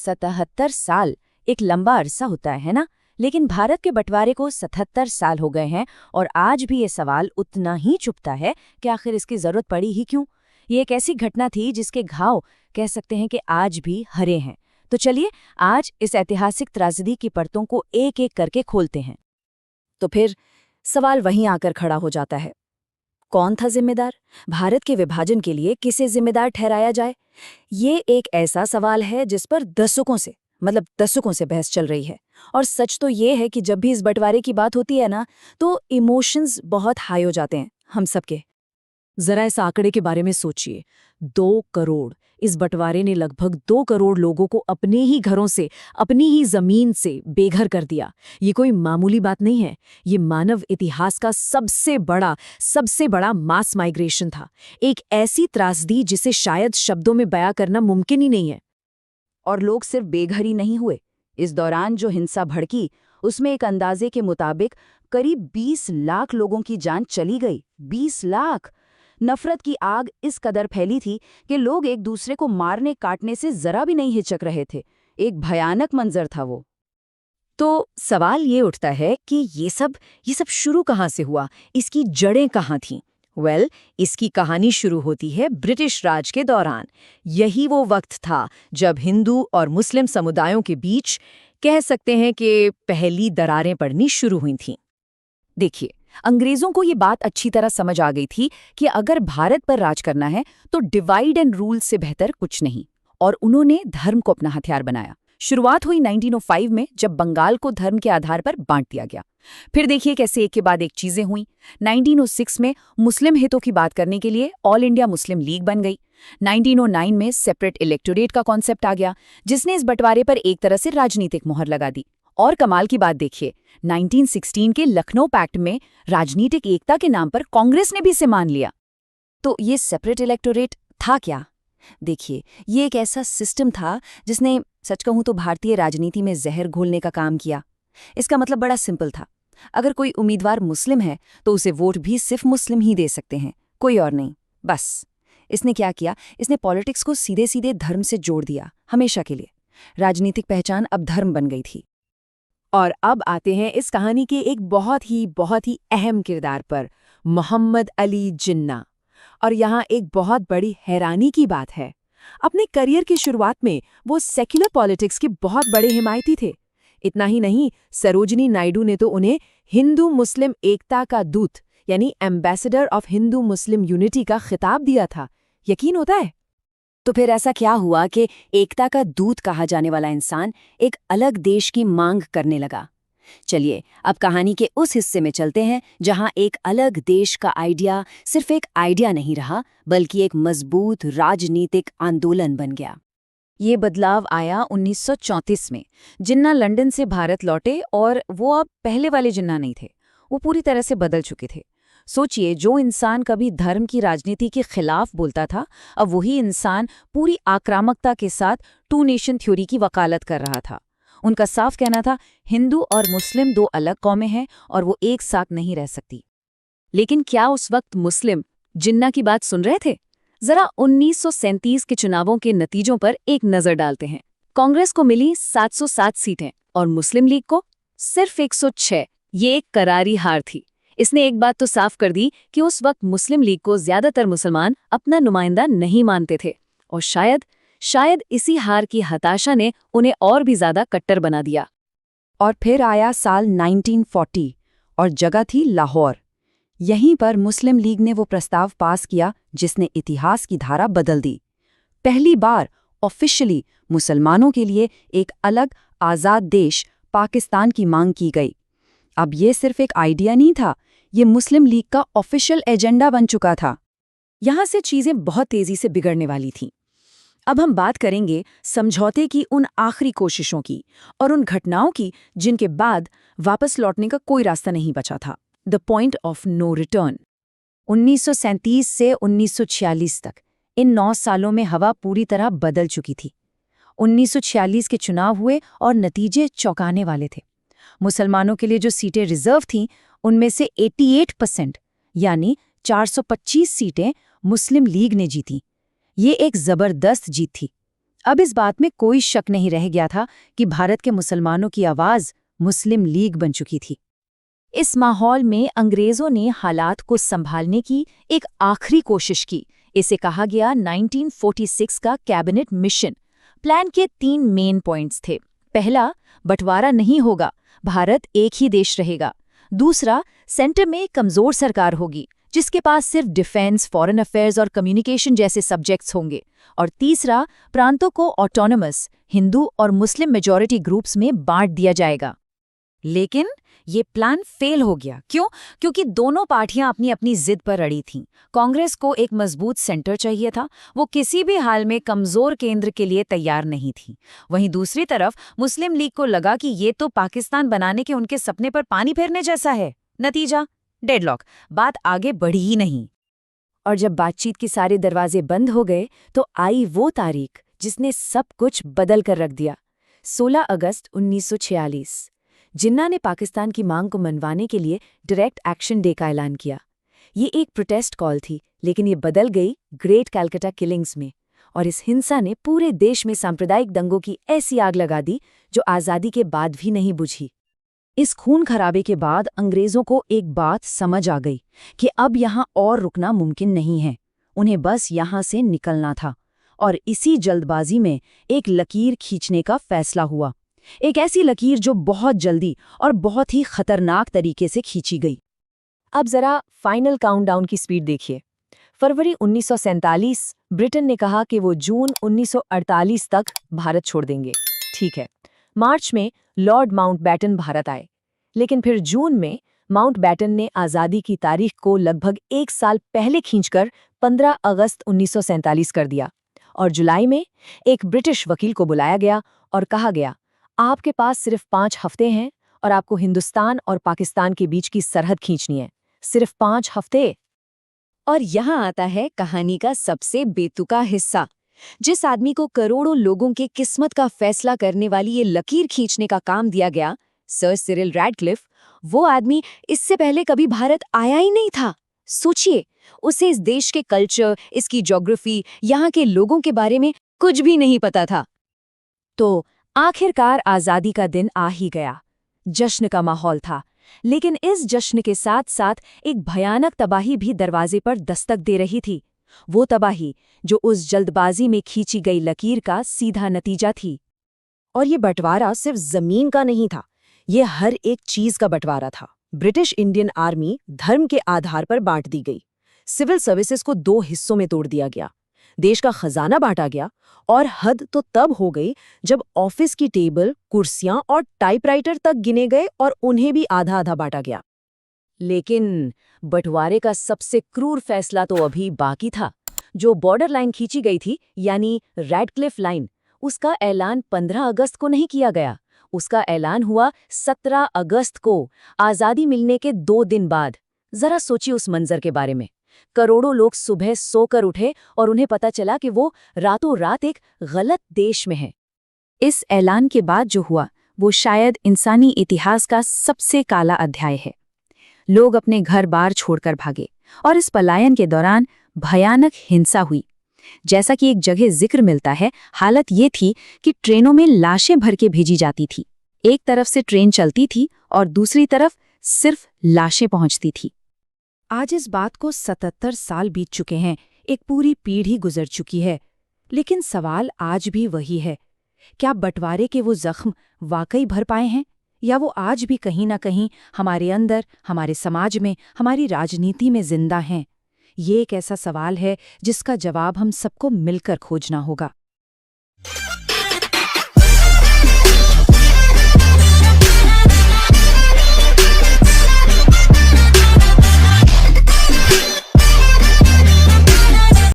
77 साल एक लंबा अरसा होता है ना। लेकिन भारत के बंटवारे को 77 साल हो गए हैं और आज भी ये सवाल उतना ही चुभता है कि आखिर इसकी जरूरत पड़ी ही क्यों। ये एक ऐसी घटना थी जिसके घाव कह सकते हैं कि आज भी हरे हैं। तो चलिए आज इस ऐतिहासिक त्रासदी की परतों को एक एक करके खोलते हैं। तो फिर सवाल वहीं आकर खड़ा हो जाता है, कौन था जिम्मेदार? भारत के विभाजन के लिए किसे जिम्मेदार ठहराया जाए? ये एक ऐसा सवाल है जिस पर दशकों से बहस चल रही है। और सच तो ये है कि जब भी इस बंटवारे की बात होती है ना, तो इमोशंस बहुत हाई हो जाते हैं हम सबके। जरा इस आंकड़े के बारे में सोचिए, 2 करोड़। इस बंटवारे ने लगभग 2 करोड़ लोगों को अपने ही घरों से, अपनी ही जमीन से बेघर कर दिया। ये कोई मामूली बात नहीं है। ये मानव इतिहास का सबसे बड़ा मास माइग्रेशन था। एक ऐसी त्रासदी जिसे शायद शब्दों में बयां करना मुमकिन ही नहीं है। और लोग सिर्फ बेघर ही नहीं हुए। इस दौरान जो हिंसा भड़की, उसमें एक अंदाजे के मुताबिक करीब 20 लाख लोगों की जान चली गई। 20 लाख! नफरत की आग इस कदर फैली थी कि लोग एक दूसरे को मारने काटने से जरा भी नहीं हिचक रहे थे। एक भयानक मंजर था वो। तो सवाल ये उठता है कि ये सब शुरू कहाँ से हुआ? इसकी जड़ें कहाँ थीं? इसकी कहानी शुरू होती है ब्रिटिश राज के दौरान। यही वो वक्त था जब हिंदू और मुस्लिम समुदायों के बीच कह सकते हैं कि पहली दरारें पड़नी शुरू हुई थीं। देखिए, अंग्रेजों को ये बात अच्छी तरह समझ आ गई थी कि अगर भारत पर राज करना है तो डिवाइड एंड रूल से बेहतर कुछ नहीं, और उन्होंने धर्म को अपना हथियार बनाया। शुरुआत हुई 1905 में, जब बंगाल को धर्म के आधार पर बांट दिया गया। फिर देखिए कैसे एक के बाद एक चीजें हुई। 1906 में मुस्लिम हितों की बात करने के लिए ऑल इंडिया मुस्लिम लीग बन गई। 1909 में सेपरेट इलेक्टोरेट का कॉन्सेप्ट आ गया, जिसने इस बंटवारे पर एक तरह से राजनीतिक मोहर लगा दी। और कमाल की बात देखिए, 1916 के लखनऊ पैक्ट में राजनीतिक एकता के नाम पर कांग्रेस ने भी इसे मान लिया। तो ये सेपरेट इलेक्टोरेट था क्या? देखिए, ये एक ऐसा सिस्टम था जिसने, सच कहूं तो, भारतीय राजनीति में जहर घोलने का काम किया। इसका मतलब बड़ा सिंपल था। अगर कोई उम्मीदवार मुस्लिम है तो उसे वोट भी सिर्फ मुस्लिम ही दे सकते हैं, कोई और नहीं। बस इसने क्या किया? इसने पॉलिटिक्स को सीधे सीधे धर्म से जोड़ दिया, हमेशा के लिए। राजनीतिक पहचान अब धर्म बन गई थी। और अब आते हैं इस कहानी के एक बहुत ही अहम किरदार पर, मोहम्मद अली जिन्ना। और यहाँ एक बहुत बड़ी हैरानी की बात है, अपने करियर की शुरुआत में वो सेक्युलर पॉलिटिक्स के बहुत बड़े हिमायती थे। इतना ही नहीं, सरोजिनी नायडू ने तो उन्हें हिंदू मुस्लिम एकता का दूत, यानी ambassador of Hindu Muslim unity का खिताब दिया था। यकीन होता है? तो फिर ऐसा क्या हुआ कि एकता का दूत कहा जाने वाला इंसान एक अलग देश की मांग करने लगा? चलिए अब कहानी के उस हिस्से में चलते हैं जहां एक अलग देश का आइडिया सिर्फ एक आइडिया नहीं रहा, बल्कि एक मजबूत राजनीतिक आंदोलन बन गया। ये बदलाव आया 1934 में। जिन्ना लंदन से भारत लौटे और वो अब पहले वाले जिन्ना नहीं थे, वो पूरी तरह से बदल चुके थे। सोचिए, जो इंसान कभी धर्म की राजनीति के खिलाफ बोलता था, अब वही इंसान पूरी आक्रामकता के साथ 2 नेशन थ्योरी की वकालत कर रहा था। उनका साफ कहना था, हिंदू और मुस्लिम 2 अलग कौमें हैं और वो एक साथ नहीं रह सकती। लेकिन क्या उस वक्त मुस्लिम जिन्ना की बात सुन रहे थे? जरा 1937 के चुनावों के नतीजों पर एक नजर डालते हैं। कांग्रेस को मिली 707 सीटें और मुस्लिम लीग को सिर्फ 106। ये एक करारी हार थी। इसने एक बात तो साफ कर दी कि उस वक्त मुस्लिम लीग को ज्यादातर मुसलमान अपना नुमाइंदा नहीं मानते थे, और शायद इसी हार की हताशा ने उन्हें और भी ज्यादा कट्टर बना दिया। और फिर आया साल 1940 और जगह थी लाहौर। यहीं पर मुस्लिम लीग ने वो प्रस्ताव पास किया जिसने इतिहास की धारा बदल दी। पहली बार ऑफिशियली मुसलमानों के लिए एक अलग आज़ाद देश पाकिस्तान की मांग की गई। अब ये सिर्फ एक आइडिया नहीं था, ये मुस्लिम लीग का ऑफिशियल एजेंडा बन चुका था। यहाँ से चीजें बहुत तेजी से बिगड़ने वाली थीं। अब हम बात करेंगे समझौते की उन आखिरी कोशिशों की और उन घटनाओं की जिनके बाद वापस लौटने का कोई रास्ता नहीं बचा था। The point of no return. 1937 से 1946 तक, इन 9 सालों में हवा पूरी तरह बदल चुकी थी। 1946 के चुनाव हुए और नतीजे चौंकाने वाले थे। मुसलमानों के लिए जो सीटें रिजर्व थीं, उनमें से 88% यानी 425 सीटें मुस्लिम लीग ने जीती। ये एक जबरदस्त जीत थी। अब इस बात में कोई शक नहीं रह गया था कि भारत के मुसलमानों की आवाज मुस्लिम लीग बन चुकी थी। इस माहौल में अंग्रेजों ने हालात को संभालने की एक आखिरी कोशिश की। इसे कहा गया 1946 का कैबिनेट मिशन। प्लान के 3 मेन पॉइंट्स थे। पहला, बंटवारा नहीं होगा, भारत एक ही देश रहेगा। दूसरा, सेंटर में कमजोर सरकार होगी जिसके पास सिर्फ डिफेंस, फॉरेन अफेयर्स और कम्युनिकेशन जैसे सब्जेक्ट्स होंगे। और तीसरा, प्रांतों को ऑटोनमस हिंदू और मुस्लिम मेजॉरिटी ग्रुप्स में बांट दिया जाएगा। लेकिन ये प्लान फेल हो गया। क्यों? क्योंकि दोनों पार्टियां अपनी अपनी जिद पर अड़ी थीं। कांग्रेस को एक मजबूत सेंटर चाहिए था, वो किसी भी हाल में कमजोर केंद्र के लिए तैयार नहीं थी। वहीं दूसरी तरफ मुस्लिम लीग को लगा कि ये तो पाकिस्तान बनाने के उनके सपने पर पानी फेरने जैसा है। नतीजा, डेडलॉक, बात आगे बढ़ी ही नहीं। और जब बातचीत के सारे दरवाजे बंद हो गए तो आई वो तारीख जिसने सब कुछ बदल कर रख दिया। 16 अगस्त 1946। जिन्ना ने पाकिस्तान की मांग को मनवाने के लिए डायरेक्ट एक्शन डे का ऐलान किया। ये एक प्रोटेस्ट कॉल थी, लेकिन ये बदल गई ग्रेट कैलकाटा किलिंग्स में। और इस हिंसा ने पूरे देश में सांप्रदायिक दंगों की ऐसी आग लगा दी जो आज़ादी के बाद भी नहीं बुझी। इस खून खराबे के बाद अंग्रेजों को एक बात समझ आ गई कि अब यहाँ और रुकना मुमकिन नहीं है। उन्हें बस यहाँ से निकलना था। और इसी जल्दबाजी में एक लकीर खींचने का फैसला हुआ। एक ऐसी लकीर जो बहुत जल्दी और बहुत ही खतरनाक तरीके से खींची गई। अब जरा फाइनल काउंटडाउन की स्पीड देखिए। फरवरी 1947 ब्रिटेन ने कहा कि वो जून 1948 तक भारत छोड़ देंगे। ठीक है। मार्च में लॉर्ड माउंटबैटन भारत आए, लेकिन फिर जून में माउंटबैटन ने आज़ादी की तारीख को लगभग 1 साल पहले खींचकर 15 अगस्त 1947 कर दिया। और जुलाई में एक ब्रिटिश वकील को बुलाया गया और कहा गया, आपके पास सिर्फ 5 हफ्ते हैं और आपको हिंदुस्तान और पाकिस्तान के बीच की सरहद खींचनी है। सिर्फ 5 हफ्ते। और यहाँ आता है कहानी का सबसे बेतुका हिस्सा। जिस आदमी को करोड़ों लोगों के किस्मत का फैसला करने वाली ये लकीर खींचने का काम दिया गया, सर सिरिल रैडक्लिफ, वो आदमी इससे पहले कभी भारत आया ही नहीं था। सोचिए, उसे इस देश के कल्चर, इसकी ज्योग्राफी, यहाँ के लोगों के बारे में कुछ भी नहीं पता था। तो आखिरकार आज़ादी का दिन आ ही गया। जश्न का माहौल था, लेकिन इस जश्न के साथ साथ एक भयानक तबाही भी दरवाजे पर दस्तक दे रही थी। वो तबाही जो उस जल्दबाजी में खींची गई लकीर का सीधा नतीजा थी। और ये बंटवारा सिर्फ जमीन का नहीं था, ये हर एक चीज का बंटवारा था। ब्रिटिश इंडियन आर्मी धर्म के आधार पर बांट दी गई। सिविल सर्विसेज को 2 हिस्सों में तोड़ दिया गया। देश का खजाना बांटा गया। और हद तो तब हो गई जब ऑफिस की टेबल, कुर्सियां और टाइपराइटर तक गिने गए और उन्हें भी आधा आधा बांटा गया। लेकिन बंटवारे का सबसे क्रूर फैसला तो अभी बाकी था। जो बॉर्डर लाइन खींची गई थी, यानी रैडक्लिफ लाइन, उसका ऐलान 15 अगस्त को नहीं किया गया। उसका ऐलान हुआ 17 अगस्त को, आज़ादी मिलने के 2 दिन बाद। जरा सोचिए उस मंजर के बारे में। करोड़ों लोग सुबह सोकर उठे और उन्हें पता चला कि वो रातों रात एक गलत देश में हैं। इस ऐलान के बाद जो हुआ वो शायद इंसानी इतिहास का सबसे काला अध्याय है। लोग अपने घर बार छोड़कर भागे और इस पलायन के दौरान भयानक हिंसा हुई। जैसा कि एक जगह जिक्र मिलता है, हालत ये थी कि ट्रेनों में लाशें भर के भेजी जाती थी। एक तरफ से ट्रेन चलती थी और दूसरी तरफ सिर्फ लाशें पहुंचती थी। आज इस बात को 77 साल बीत चुके हैं, एक पूरी पीढ़ी गुजर चुकी है, लेकिन सवाल आज भी वही है। क्या बंटवारे के वो जख्म वाकई भर पाए हैं, या वो आज भी कहीं ना कहीं हमारे अंदर, हमारे समाज में, हमारी राजनीति में जिंदा हैं? ये एक ऐसा सवाल है जिसका जवाब हम सबको मिलकर खोजना होगा।